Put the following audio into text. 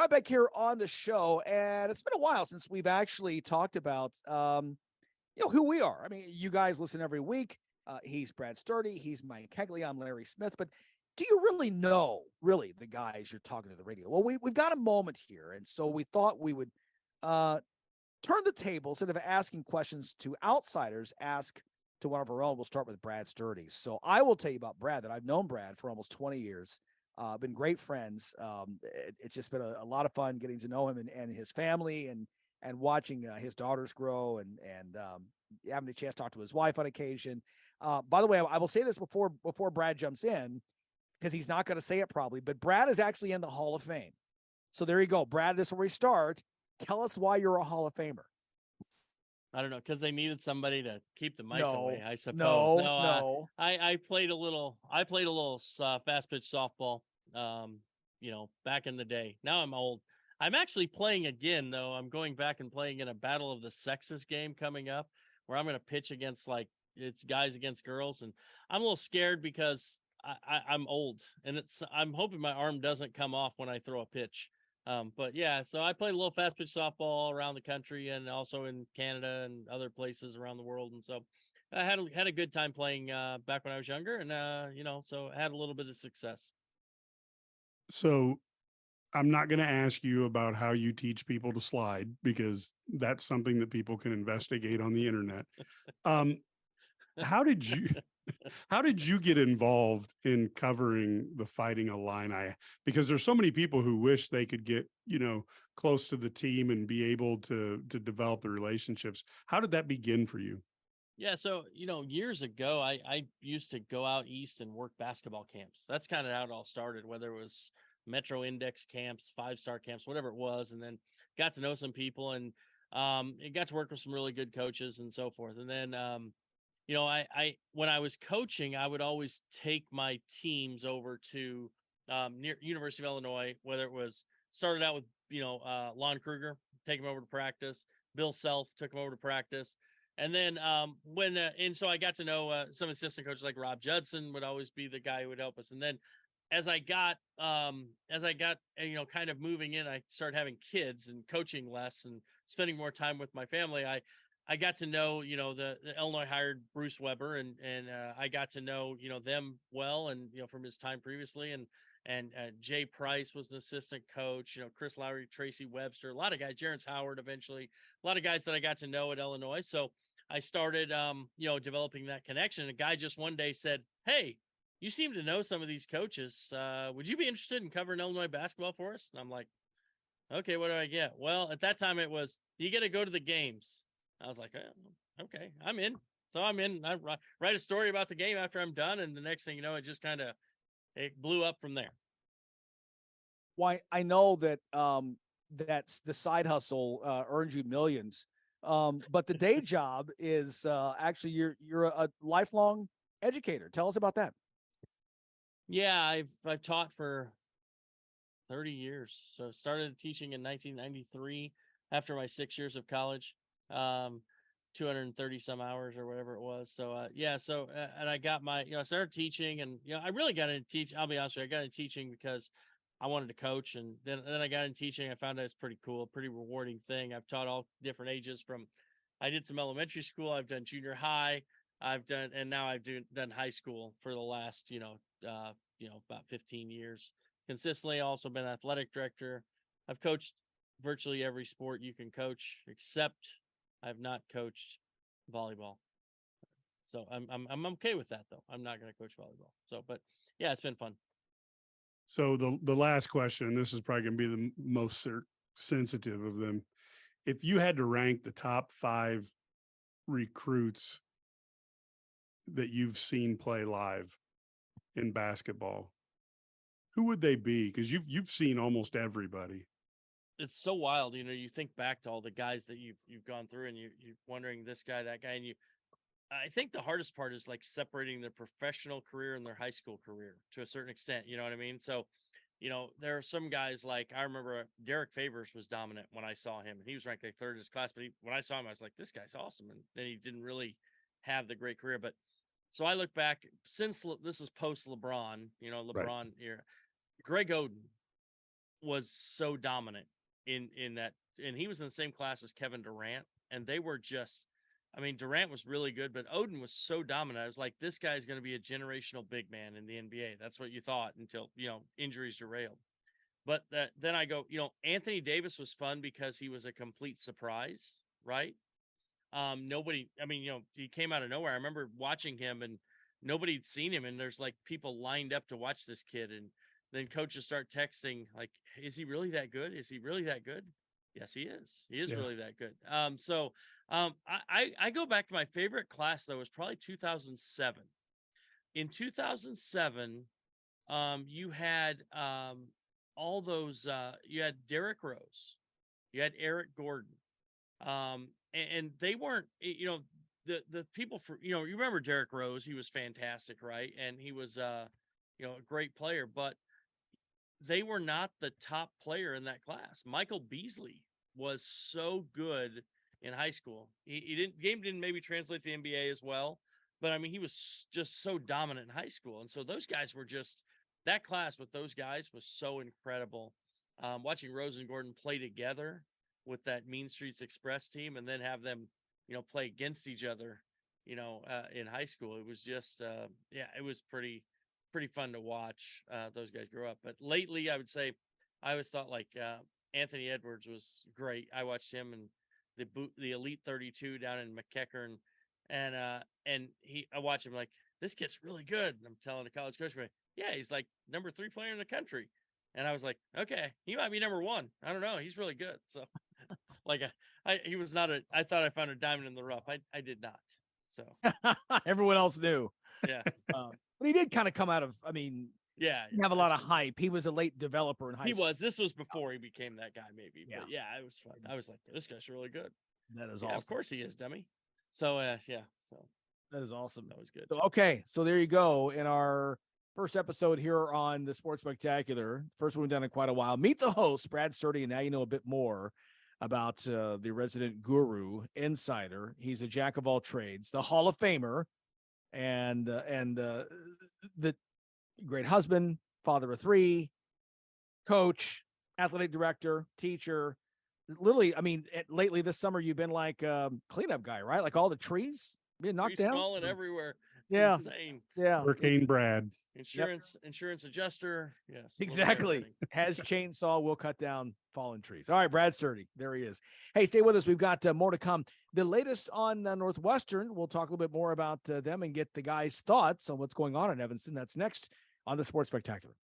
Brad back here on the show, and it's been a while since we've actually talked about, who we are. I mean, you guys listen every week. He's Brad Sturdy. He's Mike Kegley. I'm Larry Smith. But do you really know, the guys you're talking to the radio? Well, we've got a moment here, and so we thought we would turn the table. Instead of asking questions to outsiders, ask to one of our own. We'll start with Brad Sturdy. So I will tell you about Brad, that I've known Brad for almost 20 years. Been great friends. It's just been a lot of fun getting to know him and his family, and watching his daughters grow, and having a chance to talk to his wife on occasion. By the way, I will say this before Brad jumps in, because he's not going to say it probably, but Brad is actually in the Hall of Fame. So there you go. Brad, this is where we start. Tell us why you're a Hall of Famer. I don't know, because they needed somebody to keep the mice away, I suppose. No. I played a little fast pitch softball, back in the day. Now I'm old. I'm actually playing again, though. I'm going back and playing in a Battle of the Sexes game coming up, where I'm going to pitch against, it's guys against girls. And I'm a little scared because I'm old, and I'm hoping my arm doesn't come off when I throw a pitch. But yeah, so I played a little fast pitch softball around the country, and also in Canada and other places around the world. And so I had a good time playing back when I was younger, and so I had a little bit of success. So I'm not going to ask you about how you teach people to slide, because that's something that people can investigate on the internet. How did you get involved in covering the Fighting Illini? Because there's so many people who wish they could get, close to the team and be able to develop the relationships. How did that begin for you? Yeah, so, years ago, I used to go out east and work basketball camps. That's kind of how it all started, whether it was Metro Index camps, 5-star camps, whatever it was, and then got to know some people, and got to work with some really good coaches and so forth. And then, I when I was coaching, I would always take my teams over to near University of Illinois, whether it was started out with, Lon Kruger, take him over to practice. Bill Self took him over to practice. And then so I got to know some assistant coaches like Rob Judson would always be the guy who would help us. And then as I got kind of moving in, I started having kids and coaching less and spending more time with my family. I got to know, the Illinois hired Bruce Weber, and I got to know, them well, and, from his time previously, and Jay Price was an assistant coach, Chris Lowry, Tracy Webster, a lot of guys, Jerence Howard, eventually, a lot of guys that I got to know at Illinois. So I started, developing that connection. And a guy just one day said, "Hey, you seem to know some of these coaches. Would you be interested in covering Illinois basketball for us?" And I'm like, "Okay, what do I get?" Well, at that time it was, you get to go to the games. I was like, "Okay, I'm in." So I'm in. I write a story about the game after I'm done, and the next thing you know, it just it blew up from there. Why, I know that that's the side hustle earns you millions, but the day job is actually you're a lifelong educator. Tell us about that. Yeah, I've taught for 30 years. So started teaching in 1993 after my 6 years of college. 230 some hours or whatever it was. So, and I got my, I started teaching, and, I really got into teaching. I'll be honest with you. I got into teaching because I wanted to coach. And then I got into teaching. I found out it's pretty cool, pretty rewarding thing. I've taught all different ages I did some elementary school. I've done junior high. And now I've done high school for the last, about 15 years. Consistently also been athletic director. I've coached virtually every sport you can coach, except I've not coached volleyball. So I'm okay with that, though. I'm not going to coach volleyball. So, but yeah, it's been fun. So the last question, this is probably going to be the most sensitive of them. If you had to rank the top 5 recruits that you've seen play live in basketball, who would they be? Because you've seen almost everybody. It's so wild, you think back to all the guys that you've gone through, and you're wondering this guy, that guy, and I think the hardest part is separating their professional career and their high school career to a certain extent. You know what I mean? So, there are some guys, I remember Derek Favors was dominant when I saw him, and he was ranked third in his class. But when I saw him, I was like, this guy's awesome. And then he didn't really have the great career. But so I look back, since this is post LeBron, LeBron era, Greg Oden. was so dominant in that, and he was in the same class as Kevin Durant, and they were just, I mean, Durant was really good, but Odin was so dominant. I was like, this guy's going to be a generational big man in the NBA. That's what you thought until, injuries derailed. But then I go, Anthony Davis was fun because he was a complete surprise, right? Nobody, I mean, he came out of nowhere. I remember watching him and nobody'd seen him, and there's like people lined up to watch this kid. And then coaches start texting, like, is he really that good? Is he really that good? Yes, he is. He is really that good. I go back to my favorite class, though, was probably 2007. In 2007, you had all those, you had Derrick Rose, you had Eric Gordon, and they weren't, the people for, you remember Derrick Rose, he was fantastic, right? And he was, a great player, but they were not the top player in that class. Michael Beasley was so good in high school. Game didn't maybe translate to the NBA as well, but I mean, he was just so dominant in high school. And so those guys were just, that class with those guys was so incredible. Watching Rose and Gordon play together with that Mean Streets Express team, and then have them, play against each other, in high school. It was just, it was pretty fun to watch those guys grow up. But lately, I would say, I always thought like Anthony Edwards was great. I watched him in the Elite 32 down in McEachern, and I watched him like, this kid's really good. And I'm telling the college coach, yeah, he's like number 3 player in the country. And I was like, okay, he might be number 1. I don't know. He's really good. So like, he was not I thought I found a diamond in the rough. I did not. So everyone else knew. Yeah. But he did kind of come out of, I mean, yeah, he have a lot of hype. He was a late developer in high school. This was before he became that guy, maybe. Yeah. But yeah, it was fun. I was like, this guy's really good. That is awesome. Of course he is, dummy. So so that is awesome. That was good. So, okay, so there you go. In our first episode here on the Sports Spectacular, first one we've done in quite a while. Meet the host, Brad Sturdy, and now you know a bit more about the resident guru, insider. He's a jack of all trades, the Hall of Famer, and the great husband, father of 3, coach, athletic director, teacher. Literally, I mean, lately this summer you've been like cleanup guy, right? Like all the trees being knocked down, falling everywhere. It's insane. Yeah, Hurricane Brad, insurance adjuster. Yes, exactly. Has chainsaw, will cut down fallen trees. All right, Brad Sturdy, there he is. Hey, stay with us. We've got more to come. The latest on Northwestern. We'll talk a little bit more about them and get the guys' thoughts on what's going on in Evanston. That's next on the Sports Spectacular.